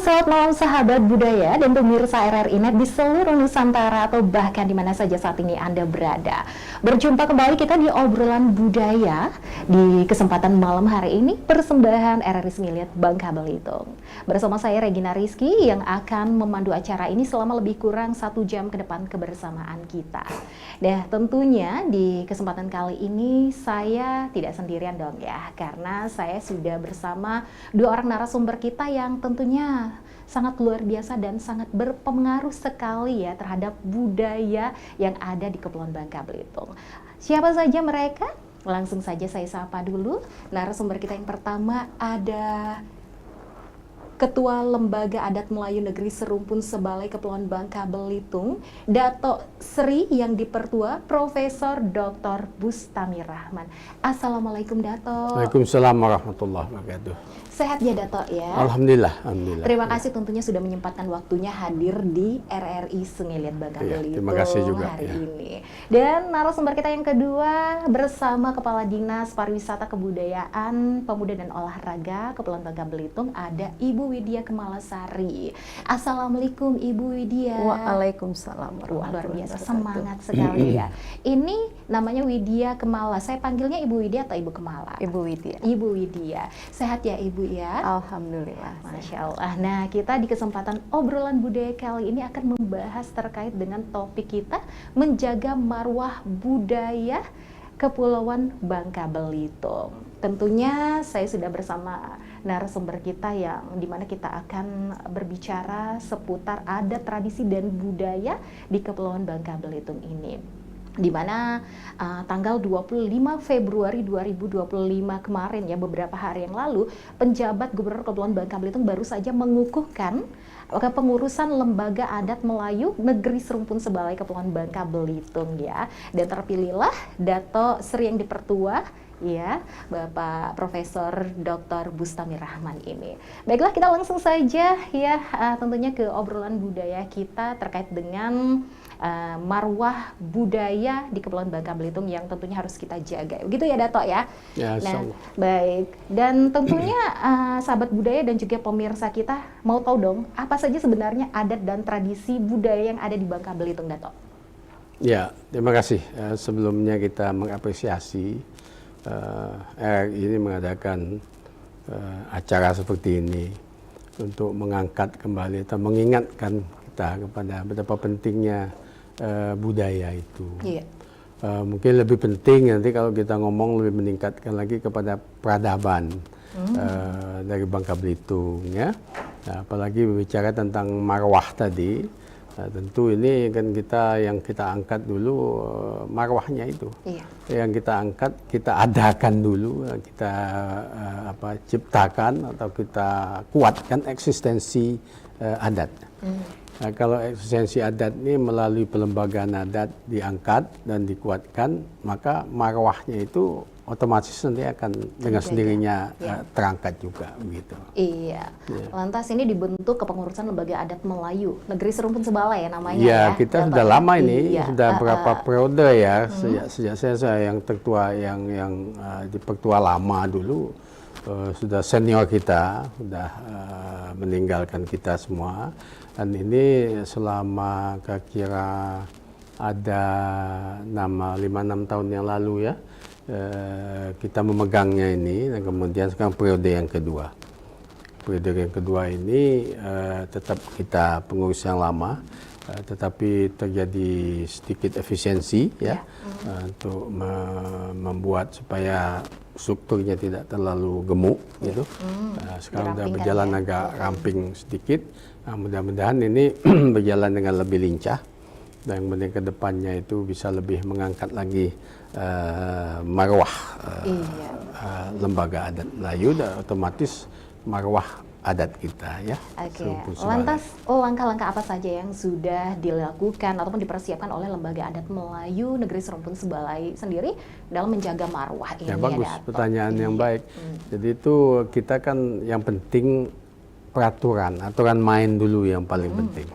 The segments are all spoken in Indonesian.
selamat malam sahabat budaya dan pemirsa RRI Net di seluruh Nusantara atau bahkan di mana saja saat ini Anda berada. Berjumpa kembali kita di obrolan budaya di kesempatan malam hari ini persembahan RRI Sengeliat Bangka Belitung. Bersama saya Regina Rizky yang akan memandu acara ini selama lebih kurang 1 jam ke depan kebersamaan kita. Dan tentunya di kesempatan kali ini saya tidak sendirian dong ya, karena saya sudah bersama 2 orang narasumber kita yang tentunya sangat luar biasa dan sangat berpengaruh sekali ya terhadap budaya yang ada di Kepulauan Bangka Belitung. Siapa saja mereka? Langsung saja saya sapa dulu. Narasumber kita yang pertama ada Ketua Lembaga Adat Melayu Negeri Serumpun Sebalai Kepulauan Bangka Belitung, Dato Sri yang dipertua Profesor Dr. Bustami Rahman. Assalamualaikum Dato. Waalaikumsalam warahmatullahi wabarakatuh. Sehat ya Dato ya? Alhamdulillah, alhamdulillah. Terima kasih tentunya sudah menyempatkan waktunya hadir di RRI Sengeliat Bangka Belitung terima kasih juga, hari ini. Dan narasumber kita yang kedua bersama Kepala Dinas Pariwisata Kebudayaan, Pemuda dan Olahraga Kepulauan Bangka Belitung ada Ibu Widya Kemalasari. Assalamualaikum Ibu Widya. Waalaikumsalam. Wah, luar biasa, semangat sekali ya. Ini namanya Widya Kemala. Saya panggilnya Ibu Widya atau Ibu Kemala? Ibu Widya. Ibu Widya. Sehat ya Ibu ya? Alhamdulillah. Masya Allah. Nah, kita di kesempatan obrolan budaya kali ini akan membahas terkait dengan topik kita menjaga marwah budaya Kepulauan Bangka Belitung. Tentunya saya sudah bersama narasumber kita yang dimana kita akan berbicara seputar adat, tradisi, dan budaya di Kepulauan Bangka Belitung ini. Di mana tanggal 25 Februari 2025 kemarin ya, beberapa hari yang lalu, penjabat Gubernur Kepulauan Bangka Belitung baru saja mengukuhkan pengurusan Lembaga Adat Melayu Negeri Serumpun Sebalai Kepulauan Bangka Belitung ya. Dan terpilihlah Dato Sri yang dipertua ya, Bapak Profesor Dr. Bustami Rahman ini. Baiklah, kita langsung saja ya tentunya ke obrolan budaya kita terkait dengan marwah budaya di Kepulauan Bangka Belitung yang tentunya harus kita jaga. Begitu ya Dato ya? Ya, nah, baik. Dan tentunya sahabat budaya dan juga pemirsa kita mau tahu dong, apa saja sebenarnya adat dan tradisi budaya yang ada di Bangka Belitung, Dato? Ya, terima kasih. Sebelumnya kita mengapresiasi RRI ini mengadakan acara seperti ini untuk mengangkat kembali atau mengingatkan kita kepada betapa pentingnya budaya itu. Iya. Mungkin lebih penting nanti kalau kita ngomong lebih meningkatkan lagi kepada peradaban dari Bangka Belitung ya. Nah, apalagi berbicara tentang marwah tadi, tentu ini kan yang kita angkat dulu marwahnya itu. Iya. Yang kita angkat, kita adakan dulu, kita ciptakan atau kita kuatkan eksistensi adat. Nah, kalau eksistensi adat ini melalui pelembagaan adat diangkat dan dikuatkan, maka marwahnya itu otomatis nanti akan dengan sendirinya terangkat juga begitu. Iya. Lantas ini dibentuk kepengurusan Lembaga Adat Melayu Negeri Serumpun Sebalai ya namanya ya. Ya, Kita sudah lama ini, sudah berapa periode ya, sejak saya yang tertua yang dipertua lama dulu, sudah senior kita, sudah meninggalkan kita semua. Dan ini selama kira-kira ada 5-6 tahun yang lalu ya, kita memegangnya ini, dan kemudian sekarang periode yang kedua. Periode yang kedua ini tetap kita pengurus yang lama, tetapi terjadi sedikit efisiensi ya, untuk membuat supaya strukturnya tidak terlalu gemuk gitu. Sekarang sudah berjalan agak ramping sedikit. Nah, mudah-mudahan ini berjalan dengan lebih lincah dan kemudian ke depannya itu bisa lebih mengangkat lagi marwah Lembaga Adat Melayu dan otomatis marwah adat kita ya. Oke. Lantas langkah-langkah apa saja yang sudah dilakukan ataupun dipersiapkan oleh Lembaga Adat Melayu Negeri Serumpun Sebalai sendiri dalam menjaga marwah ini? Ya bagus, pertanyaan yang baik. Jadi itu kita kan yang penting aturan main dulu yang paling penting.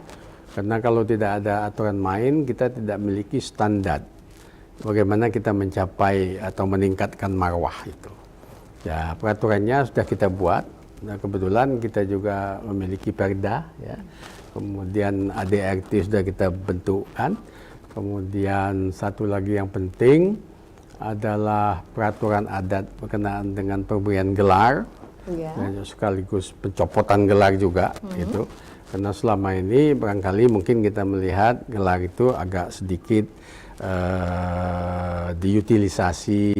Karena kalau tidak ada aturan main, kita tidak memiliki standar bagaimana kita mencapai atau meningkatkan marwah itu. Ya, peraturannya sudah kita buat, Nah, kebetulan kita juga memiliki Perda, ya. Kemudian ADRT sudah kita bentukkan. Kemudian satu lagi yang penting adalah peraturan adat berkenaan dengan pemberian gelar, dan sekaligus pencopotan gelar juga, gitu. Karena selama ini barangkali mungkin kita melihat gelar itu agak sedikit diutilisasi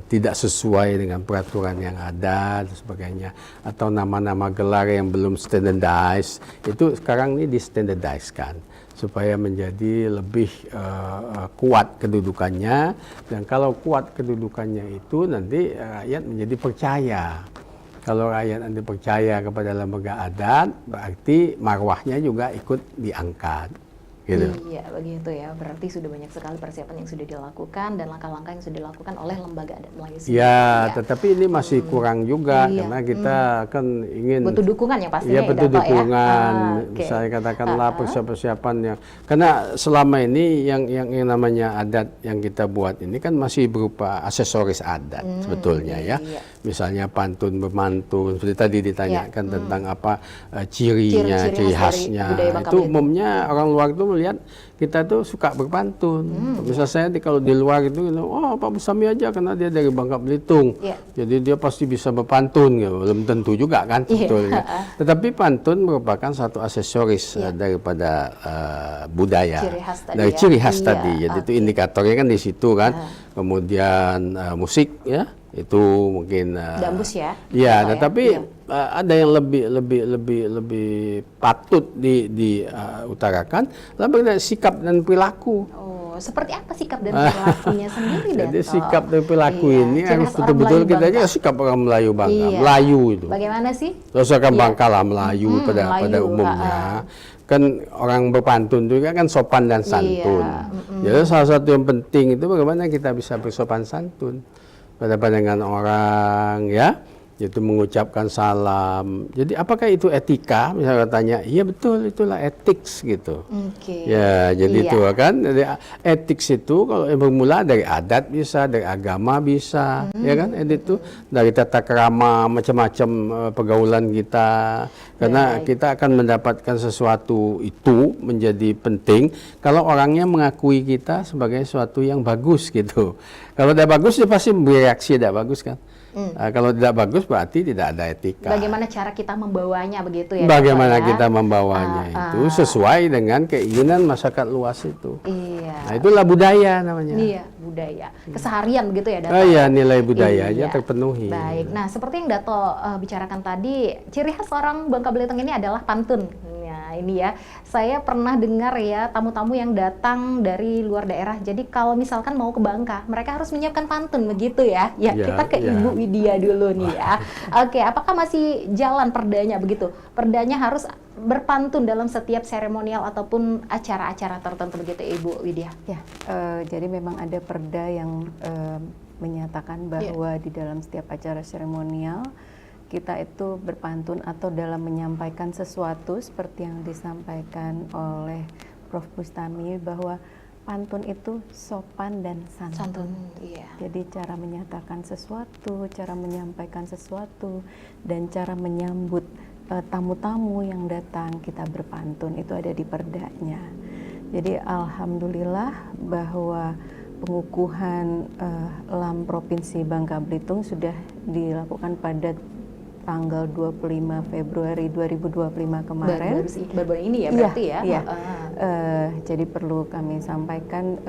tidak sesuai dengan peraturan yang ada dan sebagainya, atau nama-nama gelar yang belum standardized itu sekarang ini di-standardized-kan supaya menjadi lebih kuat kedudukannya, dan kalau kuat kedudukannya itu nanti rakyat menjadi percaya. Kalau rakyat nanti percaya kepada lembaga adat, berarti marwahnya juga ikut diangkat. Gitu. Iya, begitu ya. Berarti sudah banyak sekali persiapan yang sudah dilakukan dan langkah-langkah yang sudah dilakukan oleh lembaga adat Melayu sendiri. Ya, tetapi ini masih kurang juga, Iya. karena kita kan ingin butuh dukungan ya pastinya. ya, ya, butuh Dato' dukungan, ya. misalnya katakanlah persiapan-persiapannya. Karena selama ini yang namanya adat yang kita buat ini kan masih berupa aksesoris adat sebetulnya ya. Iya. Misalnya pantun bermantun, seperti tadi ditanyakan tentang apa Ciri-ciri cirinya, ciri khas dari khasnya. budaya Bangka Itu Belitung. umumnya orang luar itu melihat kita tuh suka berpantun. Misal saya kalau di luar itu, oh Pak Busami aja karena dia dari Bangka Belitung. Iya. Jadi dia pasti bisa berpantun, gitu. Belum tentu juga kan sebetulnya. Tetapi pantun merupakan satu aksesoris daripada budaya. Ciri khas tadi Dari ya. ciri khas Iya, tadi. Jadi itu indikatornya kan di situ kan. Kemudian musik ya, itu mungkin Dambus ya. iya, Dato' ya. tetapi Iya. ada yang lebih patut diutarakan adalah sikap dan perilaku. Oh, seperti apa sikap dan perilakunya sendiri, Jadi Dato'? sikap dan perilaku Iya, ini ciri harus khas orang betul-betul Melayu kita Bangka. aja sikap orang Melayu Bangka, Iya. Melayu itu. Bagaimana sih? Misalkan Iya. Bangka lah Melayu pada Melayu, umumnya. Kan orang berpantun juga kan sopan dan santun. Iya, Jadi salah satu yang penting itu bagaimana kita bisa bersopan santun pada pandangan orang, ya. Itu mengucapkan salam. Jadi apakah itu etika? Misalnya tanya, iya betul, itulah ethics gitu. Oke. Ya, jadi Iya. itu kan. Jadi ethics itu kalau yang bermula dari adat bisa, dari agama bisa, ya kan? Itu dari tata krama macam-macam pergaulan kita. Karena kita akan mendapatkan sesuatu itu menjadi penting kalau orangnya mengakui kita sebagai sesuatu yang bagus gitu. Kalau tidak bagus dia pasti bereaksi tidak bagus kan. Kalau tidak bagus berarti tidak ada etika. Bagaimana cara kita membawanya begitu ya? Bagaimana Dato' ya? kita membawanya itu sesuai dengan keinginan masyarakat luas itu. Iya. Nah, itulah budaya namanya. Iya, budaya. Keseharian begitu ya, Dato'? Oh iya, nilai budayanya Iya. terpenuhi. Baik. Nah, seperti yang Dato bicarakan tadi, ciri khas orang Bangka Belitung ini adalah pantun. Nah, ini ya. Saya pernah dengar ya tamu-tamu yang datang dari luar daerah. Jadi kalau misalkan mau ke Bangka, mereka harus menyiapkan pantun begitu ya. Ya, Ya, kita ke ya. Ibu Widya dulu nih ya. Oke, apakah masih jalan perdanya begitu? Perdanya harus berpantun dalam setiap seremonial ataupun acara-acara tertentu begitu, Ibu Widya? Ya, jadi memang ada perda yang menyatakan bahwa di dalam setiap acara seremonial kita itu berpantun atau dalam menyampaikan sesuatu seperti yang disampaikan oleh Prof. Bustami bahwa pantun itu sopan dan santun. Iya. Jadi cara menyatakan sesuatu, cara menyampaikan sesuatu, dan cara menyambut tamu-tamu yang datang kita berpantun itu ada di perdanya. Jadi alhamdulillah bahwa pengukuhan LAM Provinsi Bangka Belitung sudah dilakukan pada tanggal 25 Februari 2025 kemarin. Baru ini ya Iya, berarti ya? iya. Jadi perlu kami sampaikan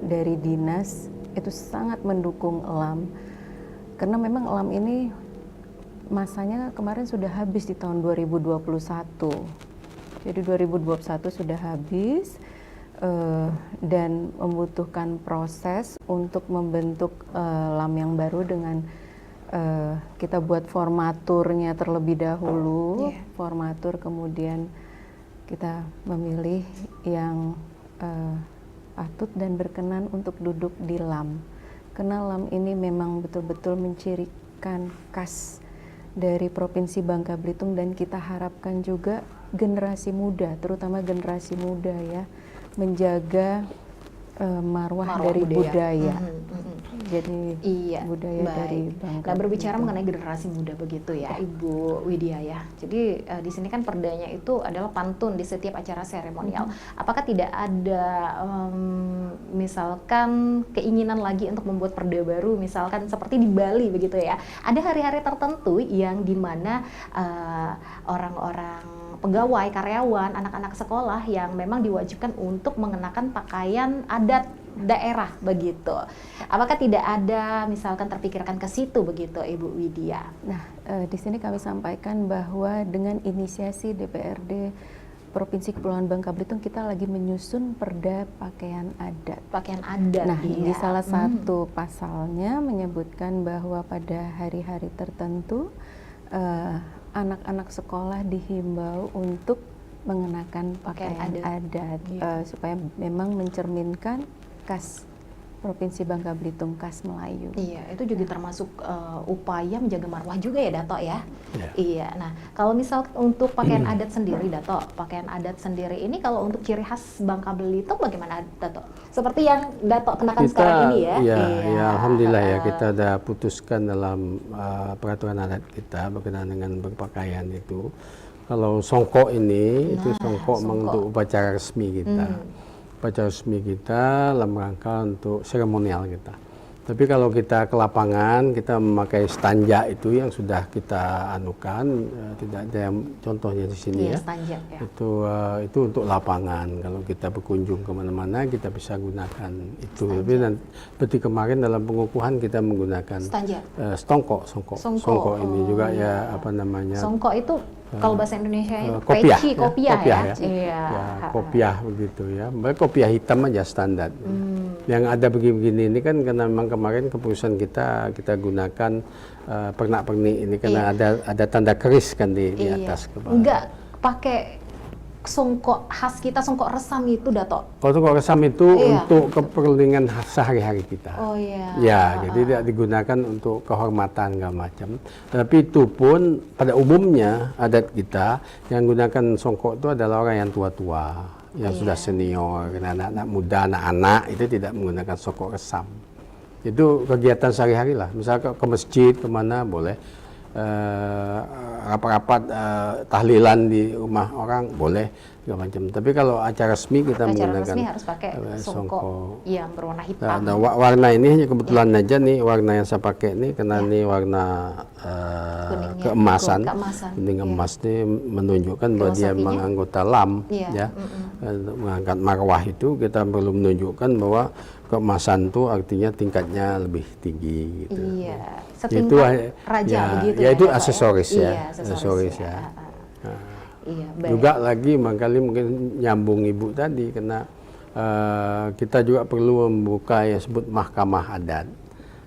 dari dinas itu sangat mendukung LAM karena memang LAM ini masanya kemarin sudah habis di tahun 2021. Jadi 2021 sudah habis dan membutuhkan proses untuk membentuk LAM yang baru dengan kita buat formaturnya terlebih dahulu, formatur kemudian kita memilih yang patut dan berkenan untuk duduk di LAM. Karena LAM ini memang betul-betul mencirikan khas dari Provinsi Bangka Belitung dan kita harapkan juga generasi muda, terutama generasi muda ya, menjaga marwah dari budaya. menjadi budaya dari Bangka. Nah, berbicara Belitung. mengenai generasi muda begitu ya, Ibu Widya ya. Jadi di sini kan perdanya itu adalah pantun di setiap acara seremonial. Apakah tidak ada misalkan keinginan lagi untuk membuat perda baru, misalkan seperti di Bali begitu ya? Ada hari-hari tertentu yang dimana orang-orang pegawai, karyawan, anak-anak sekolah yang memang diwajibkan untuk mengenakan pakaian adat daerah begitu. Apakah tidak ada misalkan terpikirkan ke situ begitu, Ibu Widya? Nah, di sini kami sampaikan bahwa dengan inisiasi DPRD Provinsi Kepulauan Bangka Belitung, kita lagi menyusun perda pakaian adat. Pakaian adat. Nah, di salah satu pasalnya menyebutkan bahwa pada hari-hari tertentu anak-anak sekolah dihimbau untuk mengenakan pakaian adat supaya memang mencerminkan khas Provinsi Bangka Belitung, khas Melayu. Iya, itu juga termasuk upaya menjaga marwah juga ya, Dato ya? Iya. Nah, kalau misal untuk pakaian adat sendiri, Dato, pakaian adat sendiri ini kalau untuk ciri khas Bangka Belitung bagaimana, Dato? Seperti yang Dato kenakan sekarang ini ya? Ya, alhamdulillah ya, kita sudah putuskan dalam peraturan adat kita berkenaan dengan berpakaian itu. Kalau songkok ini, itu songkok memang untuk upacara resmi kita. Upacara resmi kita dalam rangka untuk seremonial kita. Tapi kalau kita ke lapangan, kita memakai stanja itu yang sudah kita anukan, tidak ada yang contohnya di sini ya. Stanja, ya. Itu untuk lapangan. Kalau kita berkunjung kemana-mana, kita bisa gunakan itu. Tapi seperti kemarin dalam pengukuhan kita menggunakan songkok ini juga ya apa namanya? Songkok itu kalau bahasa Indonesia itu kopiah ya. Iya. Kopiah begitu ya. Kopiah hitam aja standar. Yang ada begini-begini ini kan karena memang kemarin keputusan kita gunakan pernak-pernik ini karena ada tanda keris kan di atas kepala. Enggak pakai songkok khas kita, songkok resam itu, Dato. Kalau songkok resam itu untuk keperluan sehari-hari kita. Oh iya. Ya, jadi tidak digunakan untuk kehormatan segala macam. Tapi itu pun pada umumnya adat kita yang gunakan songkok itu adalah orang yang tua-tua, yang sudah senior, anak-anak muda, anak-anak itu tidak menggunakan songkok resam. Itu kegiatan sehari-hari lah. Misalnya ke masjid kemana boleh. Rapat-rapat tahlilan di rumah orang boleh segala macam. Tapi kalau acara resmi kita menggunakan resmi harus pakai songkok yang berwarna hitam. Nah, warna ini hanya kebetulan aja nih warna yang saya pakai ini karena ini warna keemasan. Kuning emas ini menunjukkan bahwa dia memang anggota LAM ya. Mengangkat marwah itu kita perlu menunjukkan bahwa keemasan itu artinya tingkatnya lebih tinggi gitu. Iya. Setingkat raja begitu ya. Itu ya, aksesoris ya. Iya, aksesoris ya. Iya, juga lagi barangkali mungkin nyambung Ibu tadi karena kita juga perlu membuka yang disebut mahkamah adat.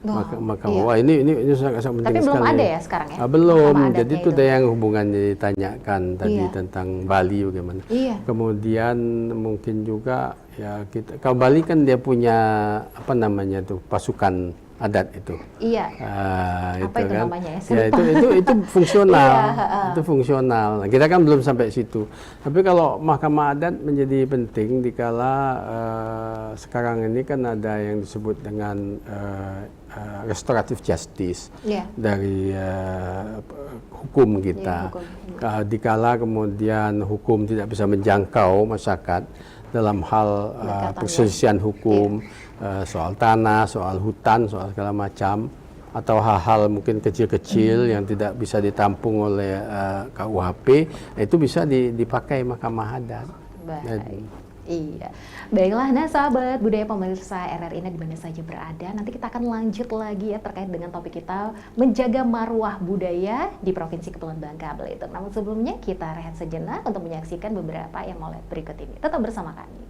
Wah, ini sangat penting sekali. Tapi belum ada ya sekarang ya? Belum. Jadi itu ada yang hubungannya ditanyakan tadi tentang Bali bagaimana. Kemudian mungkin juga ya kita kalau Bali kan dia punya apa namanya tuh pasukan adat itu. Iya. Apa itu kan namanya ya? Ya itu fungsional. Itu fungsional. Nah, kita kan belum sampai situ. Tapi kalau mahkamah adat menjadi penting dikala sekarang ini kan ada yang disebut dengan restoratif justice dari hukum kita. Dikala kemudian hukum tidak bisa menjangkau masyarakat dalam hal perselisihan hukum, soal tanah, soal hutan, soal segala macam, atau hal-hal mungkin kecil-kecil yang tidak bisa ditampung oleh KUHP, itu bisa dipakai mahkamah adat. Iya, baiklah. Nah, sahabat budaya pemirsa RRI di mana saja berada, nanti kita akan lanjut lagi ya terkait dengan topik kita menjaga marwah budaya di Provinsi Kepulauan Bangka Belitung. Namun sebelumnya kita rehat sejenak untuk menyaksikan beberapa yang molek berikut ini. Tetap bersama kami.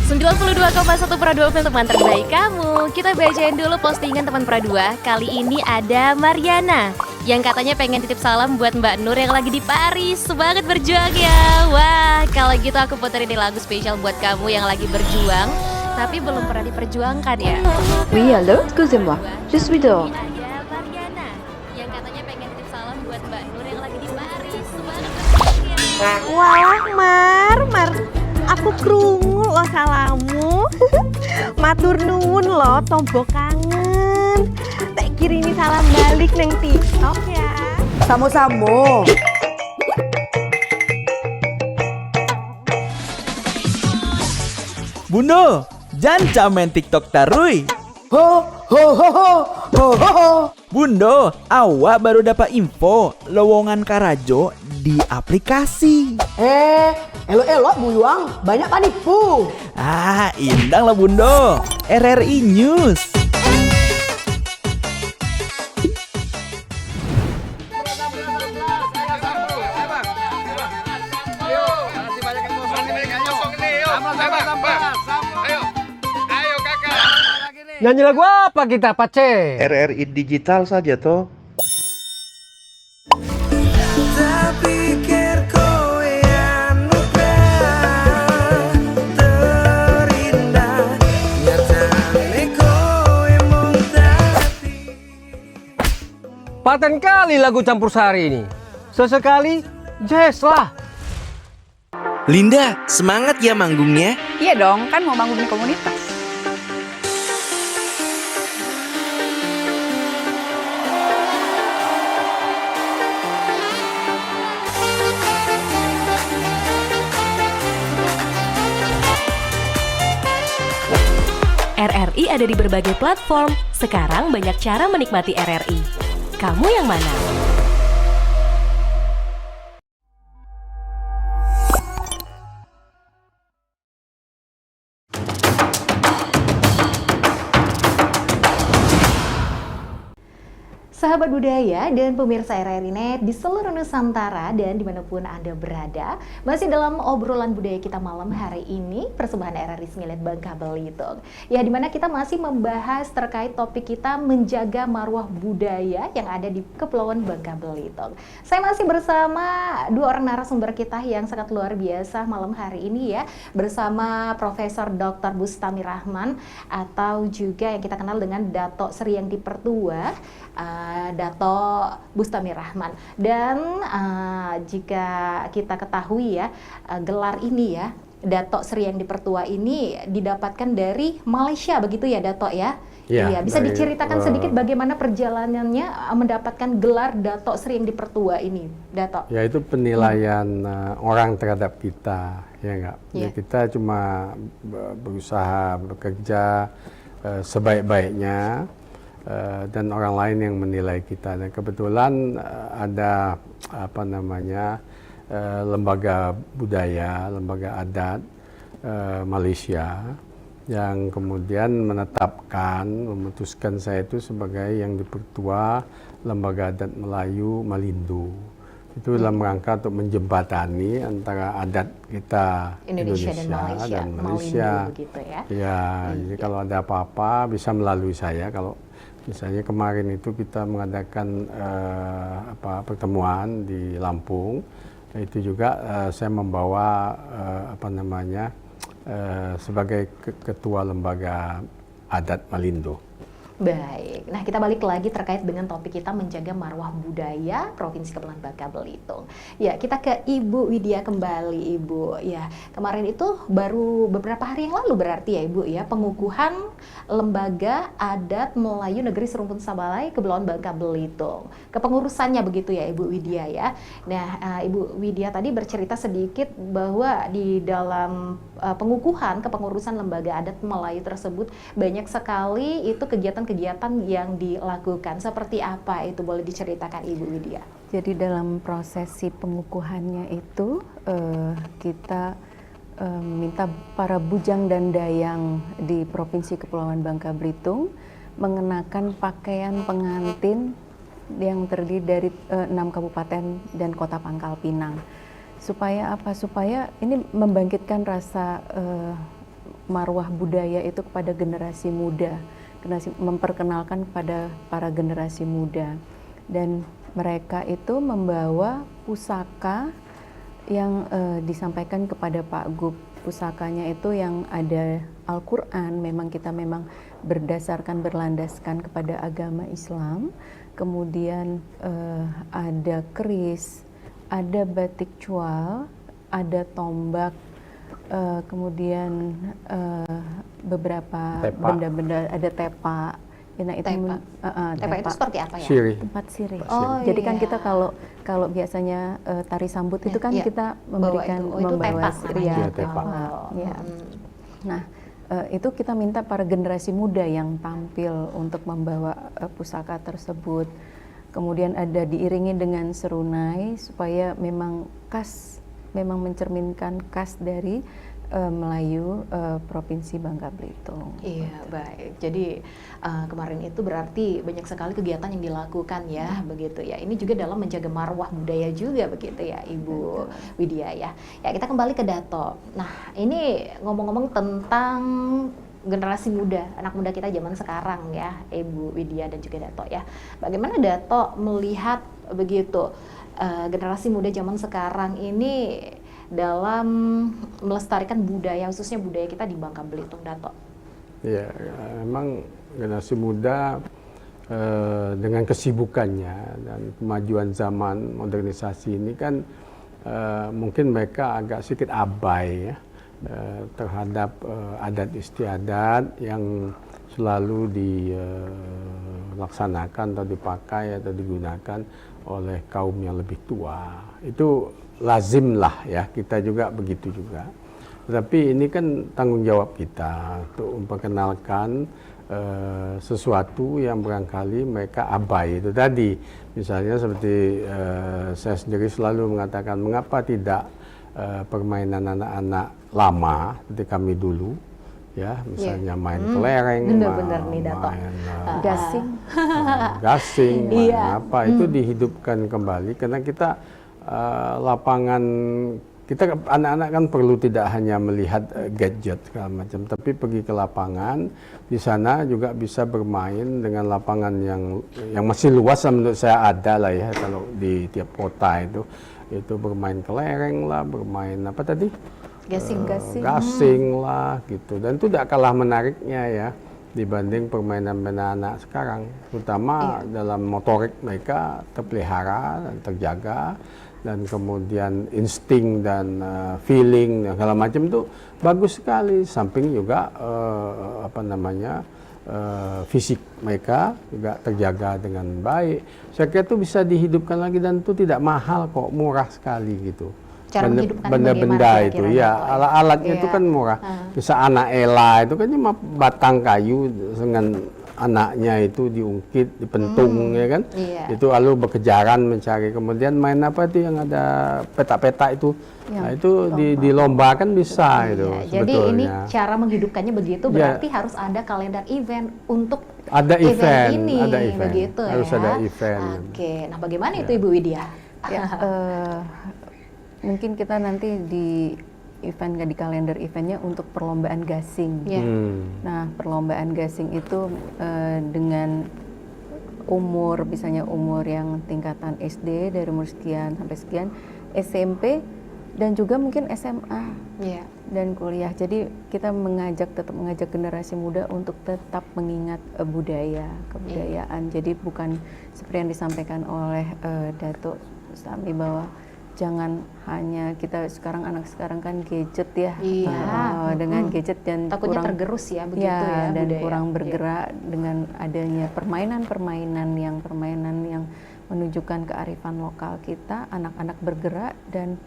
92,1 Pro 2 untuk teman terbaik kamu. Kita bacain dulu postingan teman Pro 2. Kali ini ada Mariana yang katanya pengen titip salam buat Mbak Nur yang lagi di Paris. Semangat berjuang ya. Wah, kalau gitu aku puterin ini lagu spesial buat kamu yang lagi berjuang tapi belum pernah diperjuangkan ya. Oui, allô, excusez-moi. Je suis dehors. Ada Mariana yang katanya pengen titip salam buat Mbak Nur yang lagi di Paris. Semangat berjuang ya. Wah, Mar, aku krungu loh salammu. Matur nuwun loh tombok kangen. Tak kirimi salam balik neng TikTok ya. Samo-samo. Bundo, jangan main TikTok tarui. Ho ho ho ho ho ho ho. Bundo, awak baru dapat info lowongan Karajo di aplikasi. Elok-elok buyuang, banyak panipu. Indang lah Bundo. RRI News. Nyanyi lagu apa kita, Pace? RRI digital saja toh. Paten kali lagu campur sari ini. Sesekali jazz lah. Linda, semangat ya manggungnya. Iya dong, kan mau manggung di komunitas. RRI ada di berbagai platform. Sekarang banyak cara menikmati RRI. Kamu yang mana? Sahabat budaya dan pemirsa RRI Net di seluruh Nusantara dan dimanapun Anda berada, masih dalam obrolan budaya kita malam hari ini, persembahan RRI Senggelet Bangka Belitung. Ya, dimana kita masih membahas terkait topik kita menjaga marwah budaya yang ada di Kepulauan Bangka Belitung. Saya masih bersama dua orang narasumber kita yang sangat luar biasa malam hari ini ya, bersama Profesor Dr. Bustami Rahman atau juga yang kita kenal dengan Dato Sriengdi Pertua, Dato Bustami Rahman. Dan jika kita ketahui ya, gelar ini ya, Dato Sriengdi Pertua ini didapatkan dari Malaysia begitu ya Dato ya? Iya, bisa diceritakan sedikit bagaimana perjalanannya mendapatkan gelar Dato Sriengdi Pertua ini, Dato? Ya, itu penilaian orang terhadap kita, ya enggak? Ya, kita cuma berusaha bekerja sebaik-baiknya, dan orang lain yang menilai kita. Dan kebetulan ada lembaga budaya, lembaga adat Malaysia yang kemudian memutuskan saya itu sebagai yang dipertua Lembaga Adat Melayu Malindo. Itu dalam rangka untuk menjembatani antara adat kita Indonesia dan Malaysia. Gitu ya. Ya, jadi kalau ada apa-apa bisa melalui saya. Kalau misalnya kemarin itu kita mengadakan pertemuan di Lampung, itu juga saya membawa sebagai ketua lembaga adat Malindo. Baik, nah kita balik lagi terkait dengan topik kita menjaga marwah budaya Provinsi Kepulauan Bangka Belitung. Ya, kita ke Ibu Widya kembali, Ibu. Ya, kemarin itu baru beberapa hari yang lalu berarti ya, Ibu ya, pengukuhan Lembaga Adat Melayu Negeri Serumpun Sabalai Kepulauan Bangka Belitung. Kepengurusannya begitu ya, Ibu Widya ya. Nah, Ibu Widya tadi bercerita sedikit bahwa di dalam pengukuhan kepengurusan Lembaga Adat Melayu tersebut banyak sekali itu kegiatan yang dilakukan. Seperti apa itu, boleh diceritakan Ibu Widya? Jadi dalam prosesi pengukuhannya itu kita minta para bujang dan dayang di Provinsi Kepulauan Bangka Belitung mengenakan pakaian pengantin yang terdiri dari 6 kabupaten dan kota Pangkal Pinang. Supaya apa? Supaya ini membangkitkan rasa marwah budaya itu kepada generasi muda, memperkenalkan kepada para generasi muda. Dan mereka itu membawa pusaka yang disampaikan kepada Pak Gub. Pusakanya itu yang ada Al-Quran, memang kita berlandaskan kepada agama Islam. Kemudian ada keris, ada batik cual, ada tombak, kemudian beberapa Tepa. benda-benda, ada tepa. Ya, nah, itu Tepa itu seperti apa ya? Siri. tempat sirih. Oh, Jadi kan iya. kita kalau biasanya tari sambut itu kan Iya. kita memberikan Bawa itu membawa tepa sirih, namanya. ya, Iya, tepa. Ya. Nah, itu kita minta para generasi muda yang tampil untuk membawa pusaka tersebut. Kemudian ada diiringi dengan serunai supaya memang memang mencerminkan khas dari Melayu Provinsi Bangka Belitung. Iya, baik. Jadi kemarin itu berarti banyak sekali kegiatan yang dilakukan ya, begitu ya. Ini juga dalam menjaga marwah budaya juga begitu ya, Ibu Widya ya. Ya, kita kembali ke Dato. Nah, ini ngomong-ngomong tentang generasi muda, anak muda kita zaman sekarang ya, Ibu Widya dan juga Dato ya. Bagaimana Dato melihat begitu generasi muda zaman sekarang ini dalam melestarikan budaya, khususnya budaya kita di Bangka Belitung, Dato? Ya, memang generasi muda dengan kesibukannya dan kemajuan zaman modernisasi ini kan mungkin mereka agak sedikit abai ya terhadap adat istiadat yang selalu dilaksanakan atau dipakai atau digunakan oleh kaum yang lebih tua. Itu lazim lah ya, kita juga begitu juga. Tetapi ini kan tanggung jawab kita untuk memperkenalkan sesuatu yang barangkali mereka abai itu tadi. Misalnya seperti saya sendiri selalu mengatakan, mengapa tidak permainan anak-anak lama seperti kami dulu, ya misalnya main kelereng, bener-bener nih, Dato. main Gasing. main apa itu dihidupkan kembali, karena kita lapangan kita anak-anak kan perlu tidak hanya melihat gadget segala macam, tapi pergi ke lapangan, di sana juga bisa bermain dengan lapangan yang masih luas menurut saya ada lah ya kalau di tiap kota itu bermain kelereng lah, bermain apa tadi? Gasing lah gitu, dan itu tidak kalah menariknya ya dibanding permainan-permainan anak sekarang, terutama dalam motorik mereka terpelihara dan terjaga, dan kemudian insting dan feeling dan segala macam itu bagus sekali. Samping juga fisik mereka juga terjaga dengan baik. Saya kira itu bisa dihidupkan lagi, dan itu tidak mahal kok, murah sekali gitu. Cara menghidupkan Benda-benda bagaimana itu kira-kira, ya, Dato? alat-alatnya itu kan murah. Bisa anak Ela itu kan cuma batang kayu dengan anaknya itu diungkit, dipentung ya kan. Itu lalu berkejaran mencari, kemudian main apa itu yang ada peta-peta itu. Nah, itu dilombakan bisa itu Jadi ini sebetulnya. cara menghidupkannya begitu, berarti harus ada kalender event untuk Ada event ini, ada event. begitu Harus ya. ada event. Oke, nah bagaimana itu Ibu Widya? Mungkin kita nanti di kalender eventnya untuk perlombaan gasing. Nah, perlombaan gasing itu dengan umur, misalnya umur yang tingkatan SD dari umur sekian sampai sekian, SMP, dan juga mungkin SMA dan kuliah. Jadi kita tetap mengajak generasi muda untuk tetap mengingat kebudayaan. Jadi bukan seperti yang disampaikan oleh Dato Sami bahwa jangan hanya kita anak sekarang kan gadget ya, dengan gadget dan takutnya kurang tergerus ya begitu ya dan budaya. kurang bergerak dengan adanya permainan yang menunjukkan kearifan lokal kita. Anak-anak bergerak dan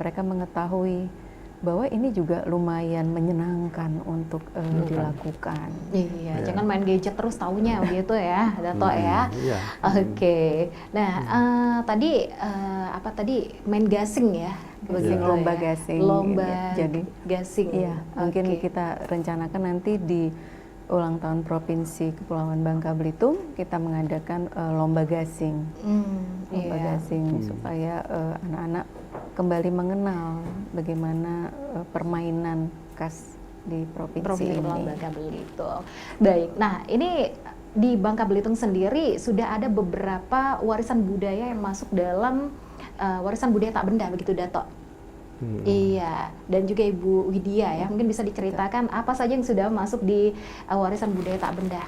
mereka mengetahui bahwa ini juga lumayan menyenangkan untuk dilakukan. Iya, jangan main gadget terus taunya begitu ya, Dato ya. Oke. Nah, tadi main gasing ya? Gasing, lomba gasing. Lomba jadi gasing. Iya, mungkin kita rencanakan nanti di ulang tahun Provinsi Kepulauan Bangka Belitung kita mengadakan lomba gasing. Gasing supaya anak-anak kembali mengenal bagaimana permainan khas di provinsi ini. Bangka Belitung. Baik, nah ini di Bangka Belitung sendiri sudah ada beberapa warisan budaya yang masuk dalam warisan budaya tak benda begitu, Dato? Iya, dan juga Ibu Widya ya, mungkin bisa diceritakan apa saja yang sudah masuk di warisan budaya tak benda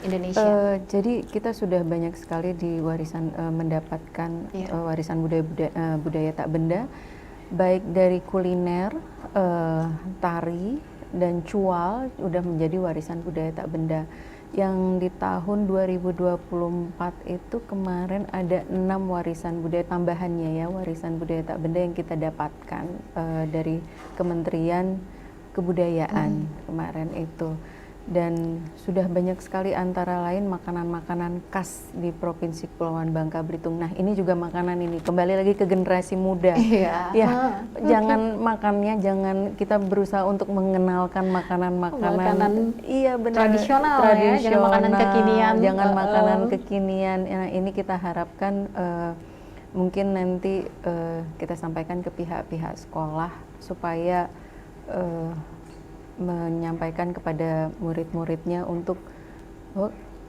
Indonesia. Jadi kita sudah banyak sekali di warisan mendapatkan warisan budaya tak benda. baik dari kuliner, tari, dan cual udah menjadi warisan budaya tak benda. Yang di tahun 2024 itu kemarin ada 6 warisan budaya tambahannya ya, warisan budaya tak benda yang kita dapatkan dari Kementerian Kebudayaan kemarin itu. Dan sudah banyak sekali antara lain makanan-makanan khas di Provinsi Kepulauan Bangka Belitung. Nah, ini juga makanan ini kembali lagi ke generasi muda. Ya, jangan makannya, jangan kita berusaha untuk mengenalkan makanan-makanan iya benar tradisional ya, jangan makanan kekinian. Jangan makanan kekinian. Nah, ini kita harapkan mungkin nanti kita sampaikan ke pihak-pihak sekolah supaya menyampaikan kepada murid-muridnya untuk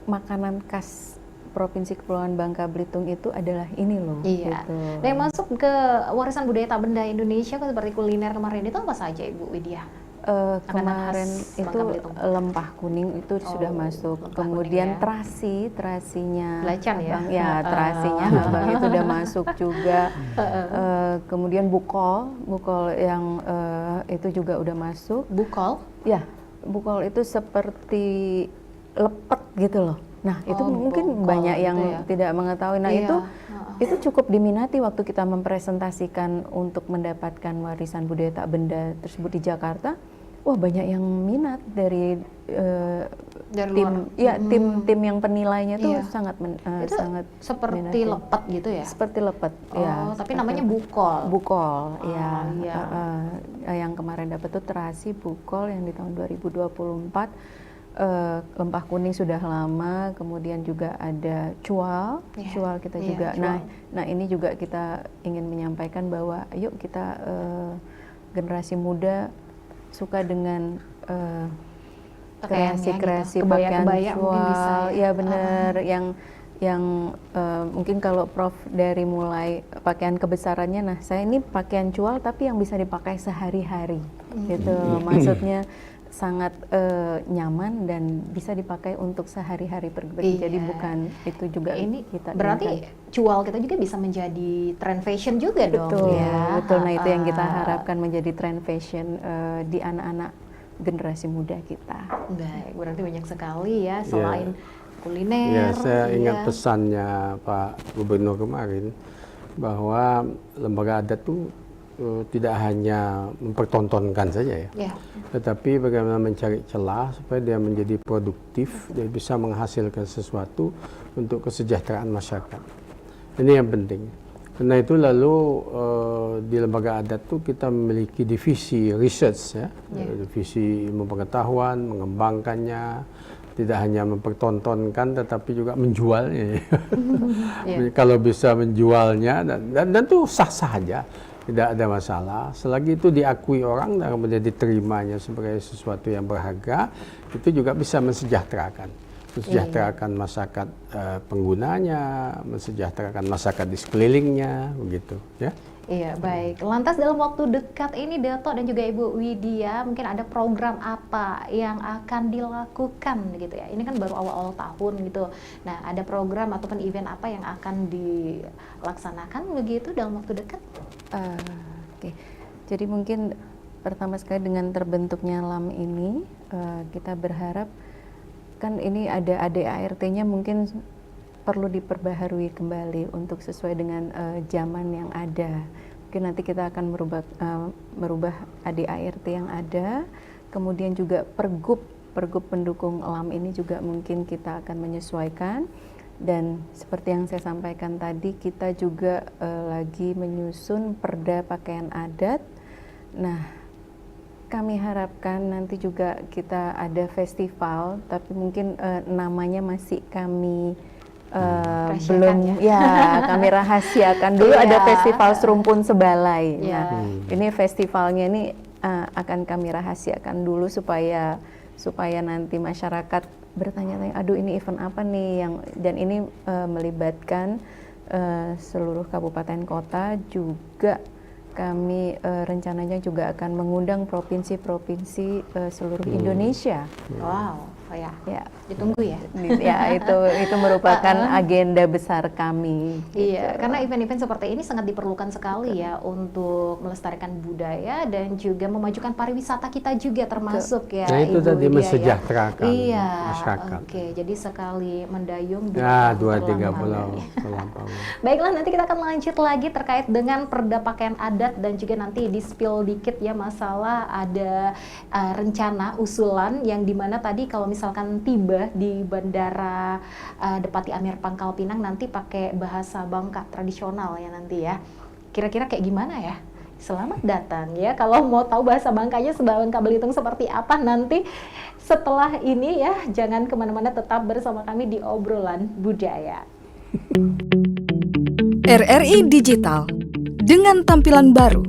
makanan khas Provinsi Kepulauan Bangka Belitung itu adalah ini loh. Iya. Gitu. Nah, yang masuk ke warisan budaya tak benda Indonesia seperti kuliner kemarin itu apa saja Ibu Widya? Kemarin itu lempah kuning itu sudah masuk. Kemudian kuning, ya. terasinya Belacan ya? Abang, ya terasinya Abang itu udah masuk juga. Kemudian bukol yang itu juga udah masuk. Bukol? Ya, bukol itu seperti lepet gitu loh. Nah, itu mungkin banyak yang tidak mengetahui. Nah, itu cukup diminati waktu kita mempresentasikan untuk mendapatkan warisan budaya tak benda tersebut di Jakarta. Wah, banyak yang minat dari tim, ya tim yang penilainya tuh sangat itu sangat seperti minati. lepet gitu ya? Seperti lepet, ya. Tapi namanya bukol. Bukol, ya. Yang kemarin dapat tuh terasi bukol yang di tahun 2024. Lempah kuning sudah lama, kemudian juga ada cual kita juga. Cual. Nah ini juga kita ingin menyampaikan bahwa yuk kita generasi muda suka dengan kreasi-kreasi pakaian cual, ya benar, yang mungkin kalau Prof dari mulai pakaian kebesarannya, nah saya ini pakaian cual tapi yang bisa dipakai sehari-hari, gitu, maksudnya sangat nyaman dan bisa dipakai untuk sehari-hari pergi. Jadi bukan itu juga ini kita berarti cual kita juga bisa menjadi tren fashion juga dong. Betul. Nah itu yang kita harapkan menjadi tren fashion di anak-anak generasi muda kita. Baik, berarti banyak sekali ya selain kuliner. Ya, saya ingat pesannya Pak Gubernur kemarin bahwa lembaga adat itu tidak hanya mempertontonkan saja ya, tetapi bagaimana mencari celah supaya dia menjadi produktif, dia bisa menghasilkan sesuatu untuk kesejahteraan masyarakat. Ini yang penting. Karena itu lalu di lembaga adat itu kita memiliki divisi research ya, divisi ilmu pengetahuan, mengembangkannya, tidak hanya mempertontonkan tetapi juga menjualnya. Kalau bisa menjualnya dan itu sah-sah saja. Tidak ada masalah, selagi itu diakui orang dan kemudian diterimanya sebagai sesuatu yang berharga, itu juga bisa mensejahterakan masyarakat penggunanya, mensejahterakan masyarakat di sekelilingnya, begitu ya. Iya, baik. Lantas dalam waktu dekat ini Dato dan juga Ibu Widya, mungkin ada program apa yang akan dilakukan gitu ya? Ini kan baru awal-awal tahun gitu. Nah, ada program ataupun event apa yang akan dilaksanakan begitu dalam waktu dekat? Oke. Jadi mungkin pertama sekali dengan terbentuknya LAM ini, kita berharap kan ini ada ADART-nya mungkin perlu diperbaharui kembali untuk sesuai dengan zaman yang ada. Mungkin nanti kita akan merubah ADART yang ada, kemudian juga pergub pendukung LAM ini juga mungkin kita akan menyesuaikan. Dan seperti yang saya sampaikan tadi, kita juga lagi menyusun perda pakaian adat. Nah, kami harapkan nanti juga kita ada festival, tapi mungkin namanya masih kami belum kami rahasiakan dulu. Ada festival Serumpun Sebalai. Nah, ini festivalnya ini akan kami rahasiakan dulu supaya nanti masyarakat bertanya-tanya, aduh ini event apa nih dan ini melibatkan seluruh kabupaten kota, juga kami rencananya juga akan mengundang provinsi-provinsi seluruh Indonesia. Wow. ya. Ya, Ditunggu ya. ya itu merupakan agenda besar kami. Iya, karena event-event seperti ini sangat diperlukan sekali ya untuk melestarikan budaya dan juga memajukan pariwisata kita juga termasuk ya. Nah itu Ibu tadi Widya, mensejahterakan iya, masyarakat. Oke, jadi sekali mendayung di Ya, pulau 2-3 pulau pulau. Baiklah, nanti kita akan lanjut lagi terkait dengan perda pakaian adat dan juga nanti di-spill dikit ya masalah ada rencana usulan yang dimana tadi kalau misalkan tiba di Bandara Depati Amir Pangkal Pinang nanti pakai bahasa Bangka tradisional ya nanti ya. Kira-kira kayak gimana ya? Selamat datang ya. Kalau mau tahu bahasa Bangkanya Bangka Belitung seperti apa nanti setelah ini ya, jangan kemana-mana, tetap bersama kami di Obrolan Budaya. RRI Digital dengan tampilan baru,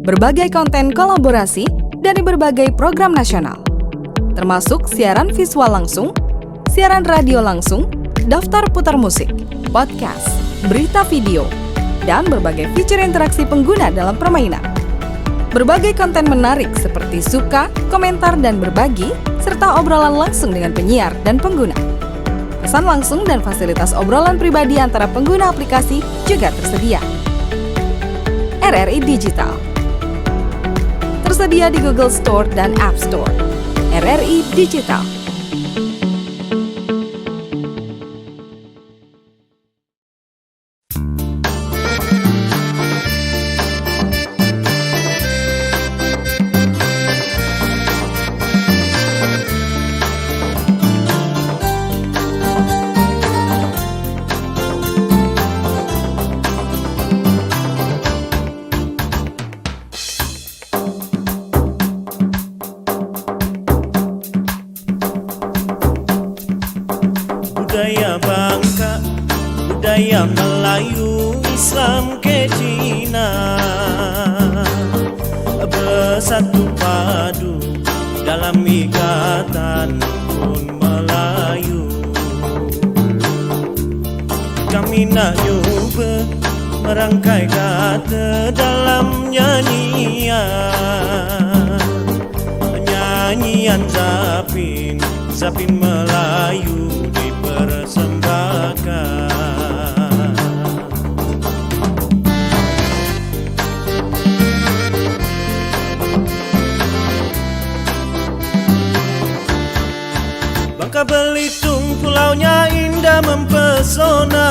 berbagai konten kolaborasi dari berbagai program nasional, termasuk siaran visual langsung, siaran radio langsung, daftar putar musik, podcast, berita video, dan berbagai fitur interaksi pengguna dalam permainan. Berbagai konten menarik seperti suka, komentar, dan berbagi, serta obrolan langsung dengan penyiar dan pengguna. Pesan langsung dan fasilitas obrolan pribadi antara pengguna aplikasi juga tersedia. RRI Digital tersedia di Google Store dan App Store. RRI Digital. Budaya Bangka, budaya Melayu, Islam ke Cina, bersatu padu dalam ikatan pun Melayu. Kami nak cuba merangkai kata dalam nyanyian, nyanyian Zapin, Zapin Melayu dipersembahkan. Bangka Belitung pulaunya indah mempesona,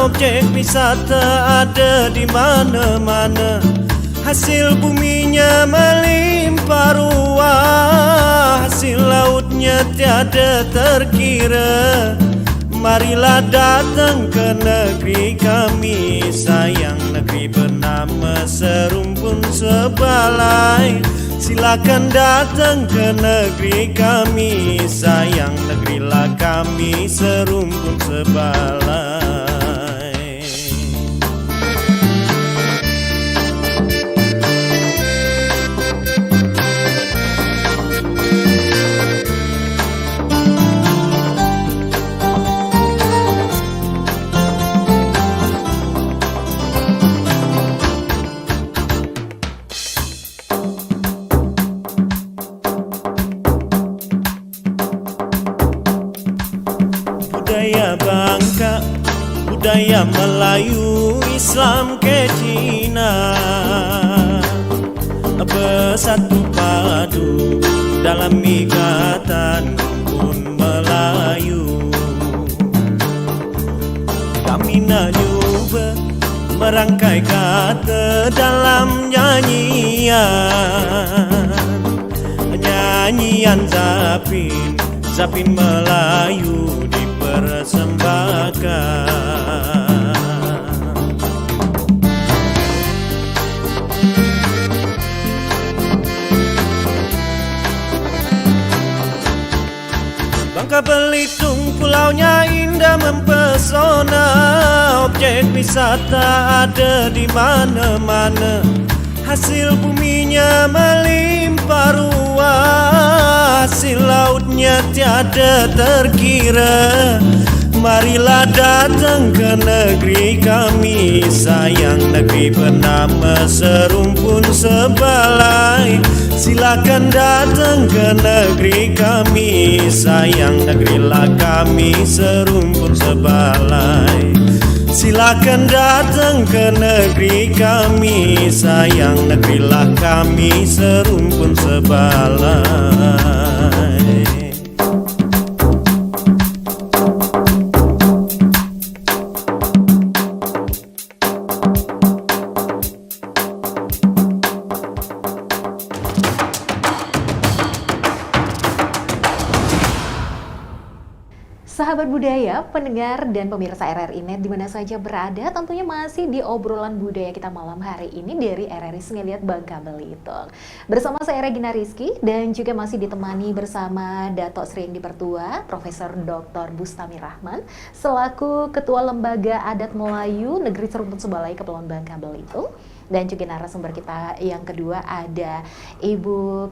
objek wisata ada di mana-mana. Hasil buminya melimpah ruah, hasil lautnya tiada terkira. Marilah datang ke negeri kami, sayang negeri bernama serumpun sebalai. Silakan datang ke negeri kami, sayang negerilah kami serumpun sebalai. Budaya Bangka, budaya Melayu, Islam ke Cina, bersatu padu dalam ikatan pun Melayu. Kami nak cuba merangkai kata dalam nyanyian, nyanyian Zapin, Zapin Melayu dipersembahkan. Bangka Belitung pulaunya indah mempesona, objek wisata ada di mana-mana. Hasil buminya melimpah ruah, hasil lautnya tiada terkira. Marilah datang ke negeri kami, sayang negeri bernama serumpun sebalai. Silakan datang ke negeri kami, sayang negerilah kami serumpun sebalai. Silakan datang ke negeri kami, sayang negerilah kami serumpun sebalai. Sahabat budaya, pendengar dan pemirsa RRI Net di mana saja berada, tentunya masih di obrolan budaya kita malam hari ini dari RRI Sengeliat Bangka Belitung. Bersama saya Regina Rizky dan juga masih ditemani bersama Dato' Sri Indi Pertua, Profesor Dr. Bustami Rahman, selaku Ketua Lembaga Adat Melayu Negeri Serumpun Sebalai Kepulauan Bangka Belitung. Dan juga narasumber kita yang kedua ada Ibu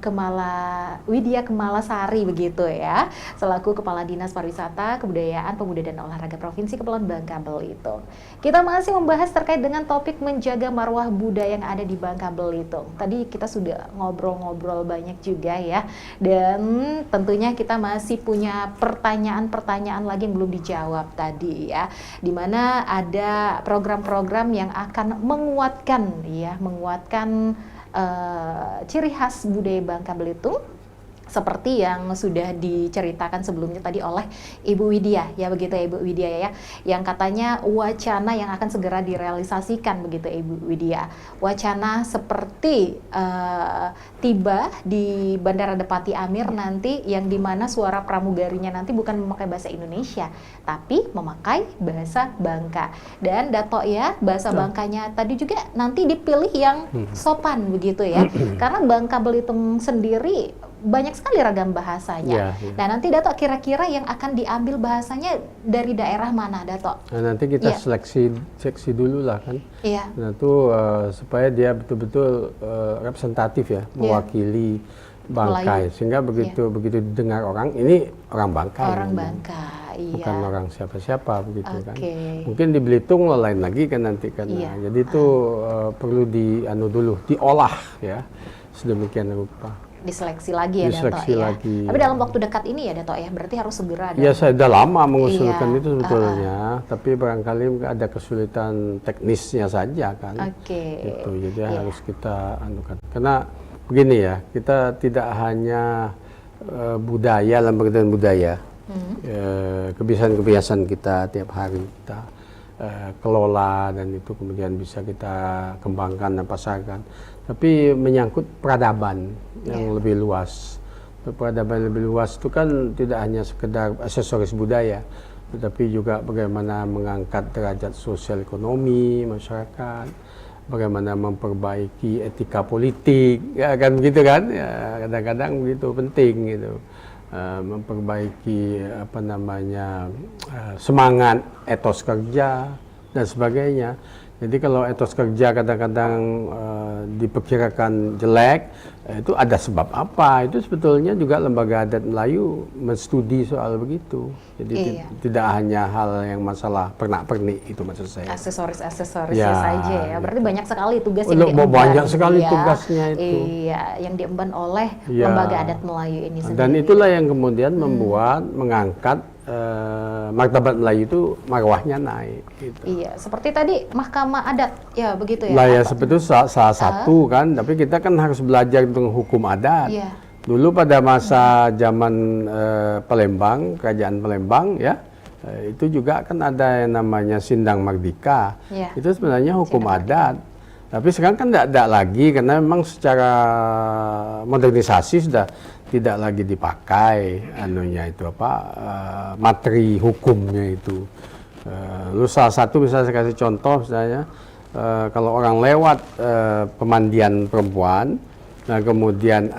Widya Kemalasari begitu ya, selaku Kepala Dinas Pariwisata, Kebudayaan, Pemuda dan Olahraga Provinsi Kepulauan Bangka Belitung. Kita masih membahas terkait dengan topik menjaga marwah budaya yang ada di Bangka Belitung. Tadi kita sudah ngobrol-ngobrol banyak juga ya, dan tentunya kita masih punya pertanyaan-pertanyaan lagi yang belum dijawab tadi ya, dimana ada program-program yang akan menguatkan ciri khas budaya Bangka Belitung seperti yang sudah diceritakan sebelumnya tadi oleh Ibu Widya ya, begitu ya Ibu Widya ya, yang katanya wacana yang akan segera direalisasikan begitu Ibu Widya, wacana seperti tiba di Bandara Depati Amir nanti, yang dimana suara pramugarinya nanti bukan memakai bahasa Indonesia tapi memakai bahasa Bangka. Dan Dato ya, bahasa Bangkanya tadi juga nanti dipilih yang sopan begitu ya, karena Bangka Belitung sendiri banyak sekali ragam bahasanya. Nah nanti Dato kira-kira yang akan diambil bahasanya dari daerah mana Dato? Nah, nanti kita seleksi dulu lah kan. Nah itu supaya dia betul-betul representatif ya, mewakili Bangka, sehingga begitu didengar orang ini orang Bangka. Orang Bangka, bukan orang siapa-siapa begitu kan. Mungkin di Belitung lain lagi kan nanti kan. Nah, jadi itu perlu diolah ya sedemikian rupa. Diseleksi lagi ya Dato ya. Tapi dalam waktu dekat ini ya Dato ya, berarti harus segera. Ya saya sudah lama mengusulkan itu sebetulnya, tapi barangkali ada kesulitan teknisnya saja kan. Gitu, jadi harus kita anukan. Karena begini ya, kita tidak hanya budaya, lembaga budaya, kebiasaan-kebiasaan kita tiap hari kita kelola dan itu kemudian bisa kita kembangkan dan pasarkan, tapi menyangkut peradaban yang lebih luas. Peradaban yang lebih luas itu kan tidak hanya sekedar aksesoris budaya, tetapi juga bagaimana mengangkat derajat sosial ekonomi masyarakat, bagaimana memperbaiki etika politik, ya kan begitu kan? Ya, kadang-kadang begitu penting gitu. Memperbaiki semangat etos kerja dan sebagainya. Jadi kalau etos kerja kadang-kadang diperkirakan jelek, itu ada sebab apa? Itu sebetulnya juga Lembaga Adat Melayu menstudi soal begitu. Jadi tidak hanya hal yang masalah pernak-pernik itu maksud saya. Aksesoris saja ya. Berarti banyak sekali tugas yang diemban. Banyak sekali tugasnya itu. Iya, yang diemban oleh Lembaga Adat Melayu ini sendiri. Dan itulah yang kemudian mengangkat martabat Melayu itu marwahnya naik. Gitu. Iya, seperti tadi Mahkamah Adat, ya begitu ya. Lah ya sebetulnya salah satu kan, tapi kita kan harus belajar tentang hukum adat. Dulu pada masa zaman Palembang, Kerajaan Palembang ya, itu juga kan ada yang namanya Sindang Mardika. Itu sebenarnya hukum adat. Tapi sekarang kan tidak ada lagi karena memang secara modernisasi sudah tidak lagi dipakai materi hukumnya itu. Lalu salah satu misalnya saya kasih contoh misalnya kalau orang lewat pemandian perempuan, nah kemudian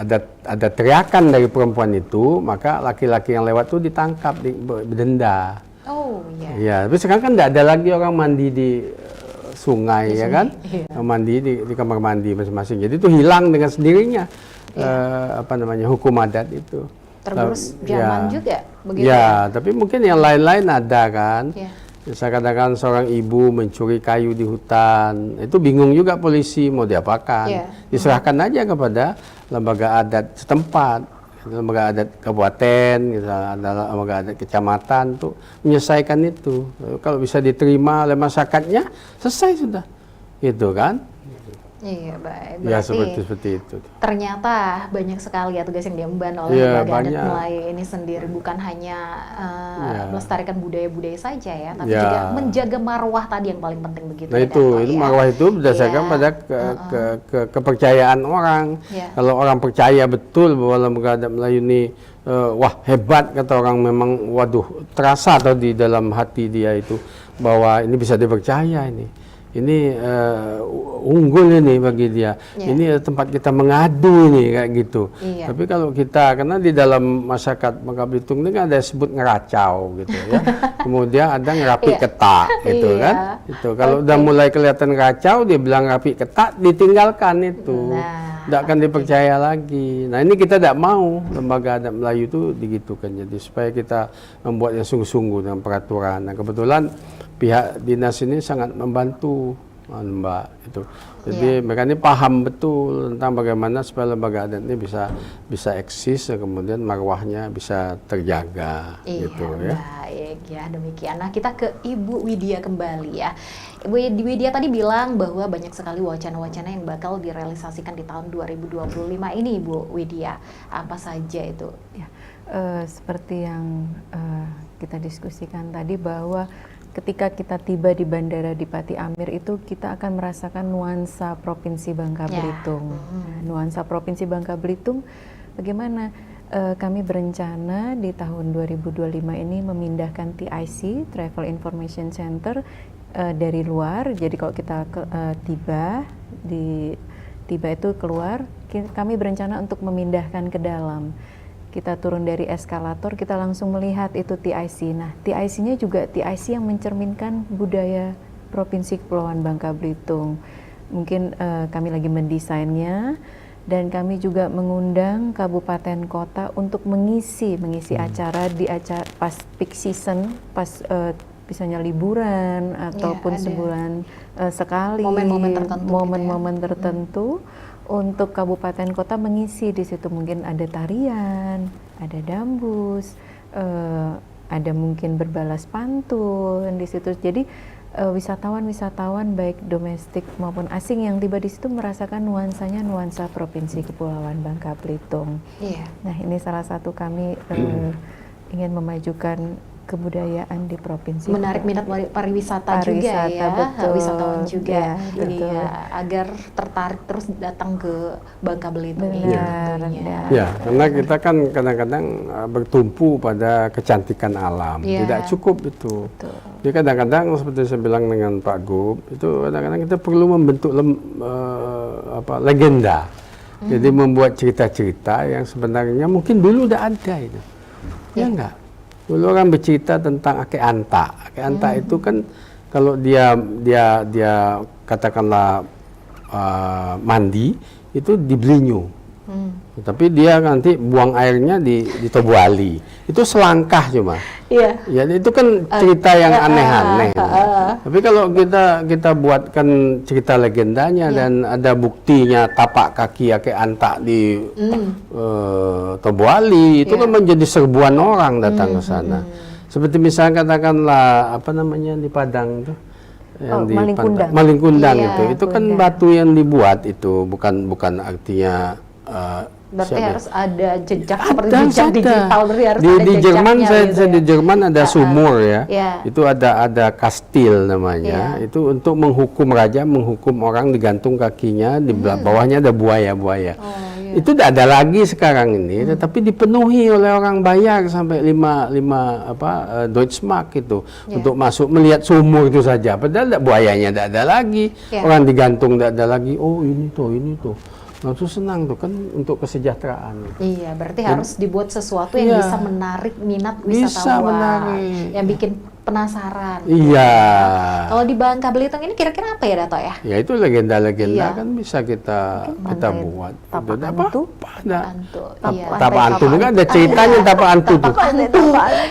ada teriakan dari perempuan itu, maka laki-laki yang lewat itu ditangkap, didenda. Ya, tapi sekarang kan tidak ada lagi orang mandi di sungai ya kan, mandi di kamar mandi masing-masing. Jadi itu hilang dengan sendirinya hukum adat itu. tergerus zaman juga begitu. Ya, tapi mungkin yang lain-lain ada kan. Ya. Saya katakan seorang ibu mencuri kayu di hutan, itu bingung juga polisi mau diapakan. Ya. Diserahkan aja kepada lembaga adat setempat, lembaga adat kabupaten, ada lembaga adat kecamatan tuh menyelesaikan itu. Kalau bisa diterima oleh masyarakatnya, selesai sudah, gitu kan? Iya, baik. Ya Berarti seperti itu. ternyata banyak sekali ya tugas yang diemban oleh Ya, lembaga adat banyak. Melayu ini sendiri, bukan hanya Ya. melestarikan budaya-budaya saja ya, tapi Ya. juga menjaga marwah tadi yang paling penting begitu. Nah ya, itu Dato, ya. marwah itu berdasarkan Iya. pada kepercayaan orang. Iya. Kalau orang percaya betul bahwa lembaga adat Melayu ini wah hebat, kata orang, memang waduh terasa atau di dalam hati dia itu bahwa ini bisa dipercaya ini unggul ini bagi dia. Ya. Ini tempat kita mengadu ini kayak gitu. Iya. Tapi kalau kita, karena di dalam masyarakat Bangka Belitung ini kan ada disebut ngeracau gitu ya. Kemudian ada ngerapi Iya. ketak gitu Iya. kan. Itu kalau udah mulai kelihatan kacau, dia bilang rapi ketak, ditinggalkan itu. Tidak akan dipercaya lagi. Nah ini kita tidak mau lembaga adat Melayu itu digitukan. Jadi supaya kita membuat yang sungguh-sungguh dengan peraturan. Nah kebetulan pihak dinas ini sangat membantu, Mbak. Itu. Jadi mereka ini paham betul tentang bagaimana supaya lembaga adat ini bisa eksis, kemudian marwahnya bisa terjaga. Iya, Gitu ya. baik ya, demikian. Nah kita ke Ibu Widya kembali ya. Ibu Widya tadi bilang bahwa banyak sekali wacana-wacana yang bakal direalisasikan di tahun 2025 ini, Ibu Widya. Apa saja itu? Ya, seperti yang kita diskusikan tadi, bahwa ketika kita tiba di Bandara Dipati Amir itu kita akan merasakan nuansa Provinsi Bangka Belitung. Nah, nuansa Provinsi Bangka Belitung bagaimana? Kami berencana di tahun 2025 ini memindahkan TIC, Travel Information Center, dari luar. Jadi kalau kita tiba itu keluar, kami berencana untuk memindahkan ke dalam. Kita turun dari eskalator, kita langsung melihat itu TIC. Nah, TIC-nya juga TIC yang mencerminkan budaya Provinsi Kepulauan Bangka Belitung. Mungkin kami lagi mendesainnya, dan kami juga mengundang kabupaten kota untuk mengisi acara pas peak season, pas misalnya liburan ataupun sebulan sekali, momen-momen tertentu. Untuk kabupaten kota mengisi di situ, mungkin ada tarian, ada dambus, ada mungkin berbalas pantun di situ. Jadi wisatawan baik domestik maupun asing yang tiba di situ merasakan nuansa Provinsi Kepulauan Bangka Belitung. Iya. Nah ini salah satu kami ingin memajukan kebudayaan di provinsi. Menarik minat pariwisata juga ya, betul. wisatawan juga. Ya, betul. Iya, agar tertarik terus datang ke Bangka Belitung ini tentunya. Ya, karena kita kan kadang-kadang bertumpu pada kecantikan alam, tidak cukup itu. Jadi kadang-kadang seperti saya bilang dengan Pak Gub, itu kadang-kadang kita perlu membentuk legenda. Jadi membuat cerita-cerita yang sebenarnya mungkin dulu udah ada itu, ya enggak? Dulu orang bercerita tentang Ake Anta. Ake Anta itu kan kalau dia katakanlah mandi itu di Belinyu. Tapi dia nanti buang airnya di Tobuali. Itu selangkah cuma. Iya. Ya itu kan cerita yang aneh-aneh. Tapi kalau kita buatkan cerita legendanya dan ada buktinya tapak kaki Ake Anta di Tobuali, itu kan menjadi serbuan orang datang ke sana. Seperti misalnya katakanlah apa namanya di Padang tuh, yang di Malingkundang itu kan batu yang dibuat itu bukan artinya berarti harus ada jejak seperti jejak digital, berarti harus ada di Jerman gitu di Jerman ada sumur ya. Yeah. Itu ada kastil namanya. Itu untuk menghukum raja, menghukum orang digantung kakinya, di bawahnya ada buaya-buaya. Itu tidak ada lagi sekarang ini, tetapi dipenuhi oleh orang bayar sampai 5 Deutschmark itu untuk masuk melihat sumur itu saja. Padahal buayanya tidak ada lagi, orang digantung tidak ada lagi. Oh ini tuh. Langsung senang tuh kan untuk kesejahteraan. Iya, berarti harus dibuat sesuatu yang bisa menarik minat wisatawan, yang bikin penasaran. Iya. Kalau di Bangka Belitung ini kira-kira apa ya Dato ya? Ya itu legenda-legenda Iya. kan bisa kita buat. Tapak Itu Antu. Tapak Antu itu kan ada ceritanya Tapak Antu tuh.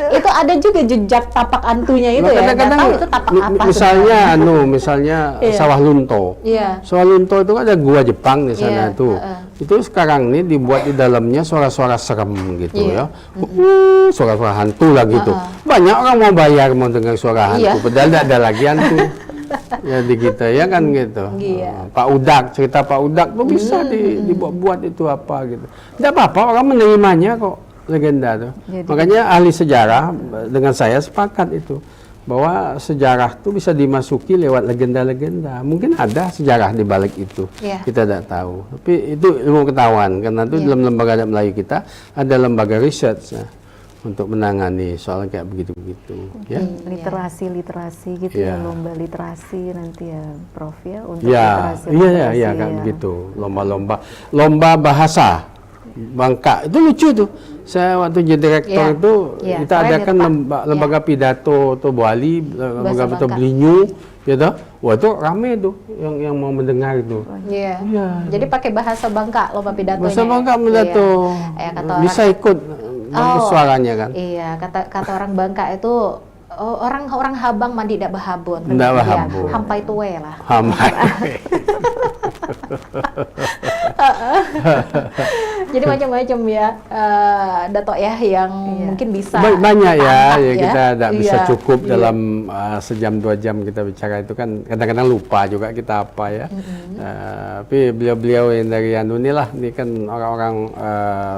Itu ada juga jejak tapak antunya itu ya. Kadang-kadang Nggak tahu itu tapak apa misalnya sebenarnya. misalnya Iya. Sawah Lunto. Iya. Sawah Lunto itu kan ada gua Jepang di sana Iya, tuh. Itu sekarang ini dibuat di dalamnya suara-suara serem gitu Iya. ya. Suara-suara hantu lah gitu. Banyak orang mau bayar mau dengar suara hantu, Iya. padahal tidak ada lagi hantu. Ya di kita ya kan gitu. Iya. Pak Udak, cerita Pak Udak tuh bisa dibuat-buat itu apa gitu. Tidak apa-apa, orang menerimanya kok, legenda tuh. Makanya ahli sejarah dengan saya sepakat itu bahwa sejarah tuh bisa dimasuki lewat legenda-legenda. Mungkin ada sejarah di balik itu. Iya. Kita tidak tahu. Tapi itu ilmu ketahuan karena itu dalam lembaga adat Melayu kita ada lembaga research ya, untuk menangani soal kayak begitu-begitu ya. Literasi gitu Iya. ya, lomba literasi nanti ya Prof ya untuk Ya, literasi iya kan ya. begitu. Lomba bahasa Bangka itu lucu tuh. Saya waktu jadi direktur Iya. itu Iya, kita keren adakan itu, Pak. lembaga pidato tuh Bali, lembaga Bahasa pidato Bangka. Belinyu, gitu. Wah itu rame tuh yang mau mendengar itu. Iya. Jadi pakai bahasa Bangka lomba pidatonya. Bahasa Bangka pidato. Iya. Kata Bisa orang, ikut bagus suaranya kan. Iya, kata orang Bangka itu orang Habang mandi tidak bahabon. Ndak Iya, bahabon. hampai tuwe lah. Hamai. Jadi macam-macam ya, Dato ya yang mungkin bisa Banyak ya, diangkat kita tidak bisa Iya. cukup Iya. dalam sejam 2 jam kita bicara itu kan kadang-kadang lupa juga kita apa ya. Tapi beliau-beliau yang dari anu inilah, ini kan orang-orang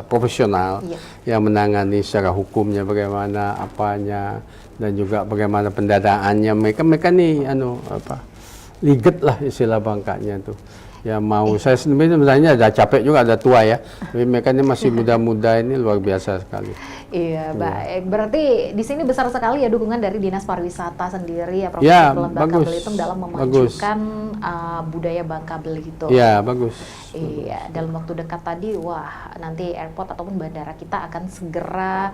profesional yang menangani secara hukumnya bagaimana apanya dan juga bagaimana pendataannya mereka nih liget lah istilah Bangkanya tuh. Ya mau saya sendiri sebenarnya ada capek juga, ada tua ya, tapi mereka ini masih muda-muda, ini luar biasa sekali. Iya, baik. Berarti di sini besar sekali ya dukungan dari Dinas Pariwisata sendiri ya, Provinsi Ya, Bangka bagus. Belitung dalam Bagus. memajukan budaya Bangka Belitung. Ya bagus. Iya, dalam waktu dekat tadi, wah nanti airport ataupun bandara kita akan segera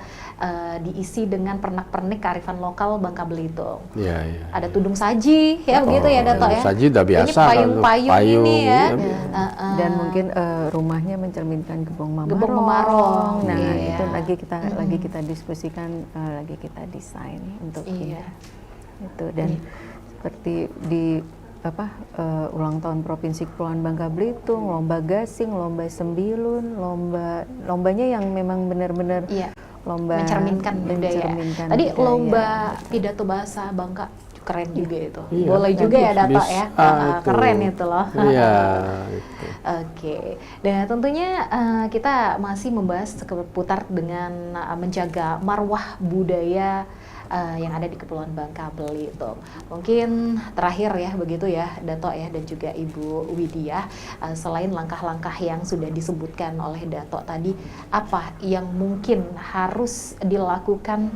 diisi dengan pernak-pernik kearifan lokal Bangka Belitung. Iya. Ada tudung saji, ya begitu ya Dato ya. Saji udah biasa. Ini payung-payung ini ya. Dan mungkin rumahnya mencerminkan Gebong Mamarong. Gebong Mamarong, Nah, iya. itu lagi kita diskusikan, lagi kita desain untuk ini. Itu dan seperti di ulang tahun Provinsi Kepulauan Bangka Belitung, lomba gasing, lomba sembilun, lombanya yang memang benar-benar lomba mencerminkan budaya. mencerminkan Tadi budaya. lomba pidato bahasa Bangka keren juga itu. Iya, Boleh juga ya Dato bisa, ya. itu. Keren itu loh. Iya. Oke, dan tentunya kita masih membahas seputar dengan menjaga marwah budaya yang ada di Kepulauan Bangka Belitung. Mungkin terakhir ya begitu ya Dato ya dan juga Ibu Widya, selain langkah-langkah yang sudah disebutkan oleh Dato tadi, apa yang mungkin harus dilakukan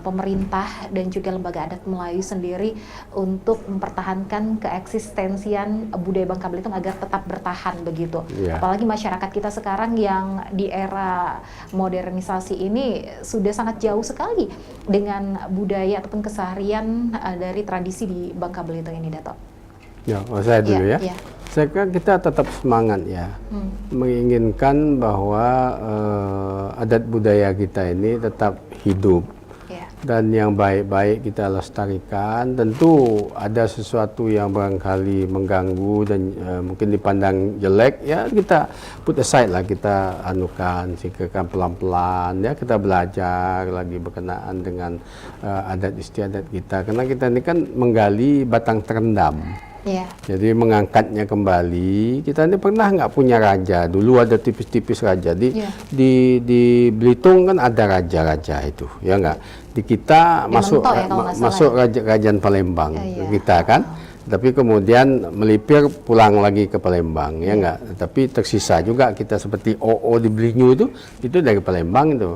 pemerintah dan juga lembaga adat Melayu sendiri untuk mempertahankan keeksistensian budaya Bangka Belitung agar tetap bertahan begitu. Iya. Apalagi masyarakat kita sekarang yang di era modernisasi ini sudah sangat jauh sekali dengan budaya ataupun keseharian dari tradisi di Bangka Belitung ini, Dato. Ya, saya dulu ya. Iya. Saya kira kita tetap semangat ya, menginginkan bahwa adat budaya kita ini tetap hidup. Dan yang baik-baik kita lestarikan. Tentu ada sesuatu yang barangkali mengganggu dan mungkin dipandang jelek, ya kita put aside lah, kita anukan, singkirkan pelan-pelan, ya kita belajar lagi berkenaan dengan adat istiadat kita, karena kita ini kan menggali batang terendam. Yeah. Jadi mengangkatnya kembali. Kita ini pernah nggak punya raja, dulu ada tipis-tipis raja di Belitung kan ada raja-raja itu, ya nggak? Di kita masuk kerajaan Palembang kita kan, tapi kemudian melipir pulang lagi ke Palembang, ya nggak? Tapi tersisa juga kita seperti OO di Belinyu itu dari Palembang itu.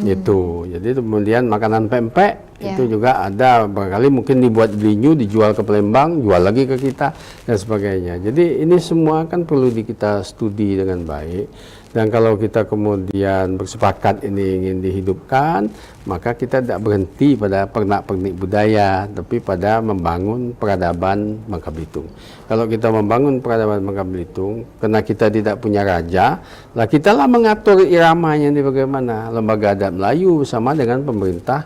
Itu. Jadi kemudian makanan pempek Itu juga ada barangkali mungkin dibuat di New, dijual ke Palembang, jual lagi ke kita dan sebagainya. Jadi ini semua kan perlu kita studi dengan baik. Dan kalau kita kemudian bersepakat ini ingin dihidupkan, maka kita tidak berhenti pada pernak-pernik budaya, tapi pada membangun peradaban Bangka Belitung. Kalau kita membangun peradaban Bangka Belitung, karena kita tidak punya raja, lah kita lah mengatur iramanya ini bagaimana. Lembaga Adat Melayu bersama dengan pemerintah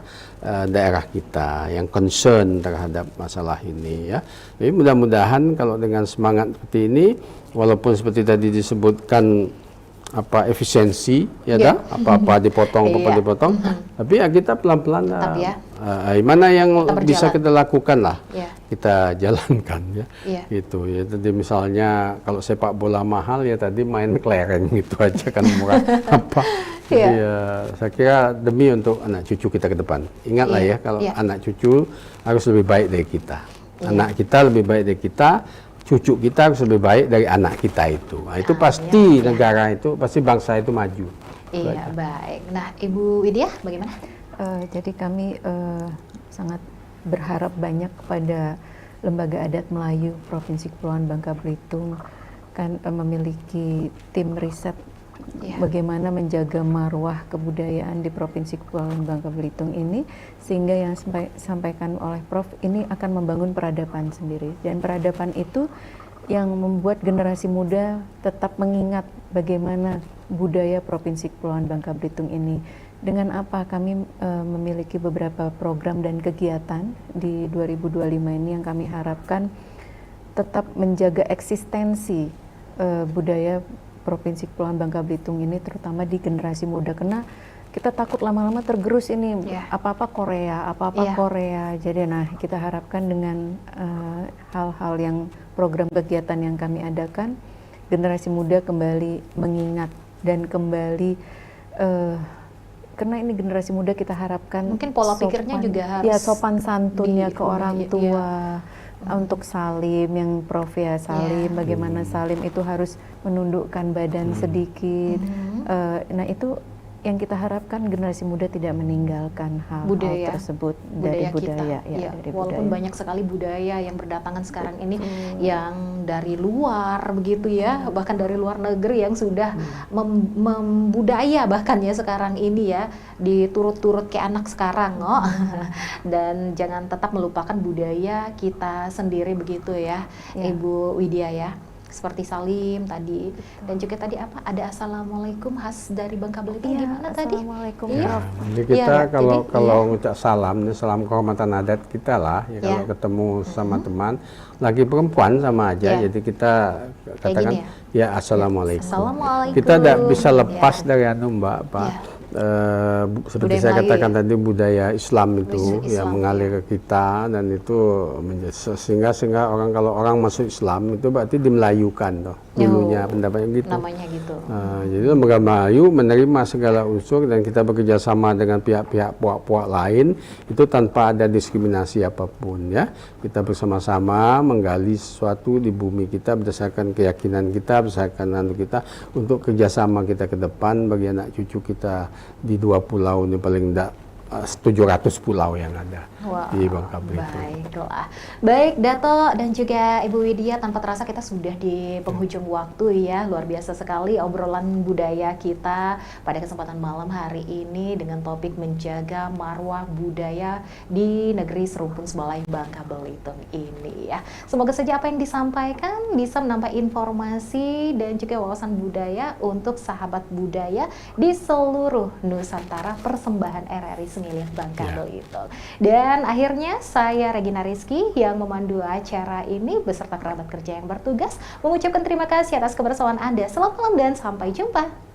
daerah kita yang concern terhadap masalah ini ya. Jadi mudah-mudahan kalau dengan semangat seperti ini, walaupun seperti tadi disebutkan efisiensi ya apa-apa dipotong tapi ya kita pelan-pelan mana yang bisa kita lakukan lah kita jalankan ya gitu ya. Tadi misalnya kalau sepak bola mahal ya tadi main kelereng gitu aja kan murah jadi saya kira demi untuk anak cucu kita ke depan, ingatlah ya kalau anak cucu harus lebih baik dari kita, anak kita lebih baik dari kita, cucu kita harus lebih baik dari anak kita itu. Nah, itu pasti negara itu, pasti bangsa itu maju. Iya, baik. Nah, Ibu Widya bagaimana? Jadi kami sangat berharap banyak kepada Lembaga Adat Melayu Provinsi Kepulauan Bangka Belitung kan memiliki tim riset bagaimana menjaga marwah kebudayaan di Provinsi Kepulauan Bangka Belitung ini, sehingga yang disampaikan oleh Prof ini akan membangun peradaban sendiri, dan peradaban itu yang membuat generasi muda tetap mengingat bagaimana budaya Provinsi Kepulauan Bangka Belitung ini. Dengan apa kami memiliki beberapa program dan kegiatan di 2025 ini yang kami harapkan tetap menjaga eksistensi budaya Provinsi Kepulauan Bangka Belitung ini, terutama di generasi muda, karena kita takut lama-lama tergerus ini apa-apa Korea. Jadi kita harapkan dengan hal-hal yang program kegiatan yang kami adakan, generasi muda kembali mengingat dan kembali karena ini generasi muda kita harapkan mungkin pola pikirnya juga harus sopan santunnya ke orang tua. Untuk salim yang Prof ya, salim bagaimana salim itu harus menundukkan badan sedikit. Nah itu yang kita harapkan generasi muda tidak meninggalkan hal tersebut dari budaya kita. Walaupun banyak sekali budaya yang berdatangan sekarang ini yang dari luar begitu ya, bahkan dari luar negeri yang sudah membudaya bahkan ya sekarang ini ya, diturut-turut kayak anak sekarang dan jangan tetap melupakan budaya kita sendiri begitu ya, Ibu Widya ya. Seperti salim tadi, dan juga tadi ada assalamualaikum khas dari Bangka Belitung gimana tadi? Assalamualaikum. Jadi kita kalau ngucap salam, ini salam kehormatan adat kita lah. Ya, kalau ketemu sama teman, lagi perempuan sama aja. Jadi kita katakan assalamualaikum. Assalamualaikum. Kita tidak bisa lepas dari Mbak Pak. Seperti saya katakan tadi, budaya Islam itu yang mengalir ke kita, dan itu sehingga kalau orang masuk Islam itu berarti dimelayukan dulunya pendapatnya gitu. Namanya gitu. Jadi Lembaga Melayu menerima segala unsur dan kita bekerja sama dengan pihak-pihak puak-puak lain itu tanpa ada diskriminasi apapun ya. Kita bersama-sama menggali sesuatu di bumi kita berdasarkan keyakinan kita, berdasarkan kita untuk kerjasama kita ke depan bagi anak cucu kita di 2 pulau ini, paling tidak 700 pulau yang ada di Bangka Belitung. Baiklah. Baik Dato dan juga Ibu Widya, tanpa terasa kita sudah di penghujung waktu ya. Luar biasa sekali obrolan budaya kita pada kesempatan malam hari ini dengan topik menjaga marwah budaya di negeri serumpun Sebalai Bangka Belitung ini ya. Semoga saja apa yang disampaikan bisa menambah informasi dan juga wawasan budaya untuk sahabat budaya di seluruh Nusantara, persembahan RRI Semilir Bangka Belitung. Dan akhirnya saya Regina Rizky yang memandu acara ini beserta kerabat kerja yang bertugas mengucapkan terima kasih atas kebersamaan Anda. Selamat malam dan sampai jumpa.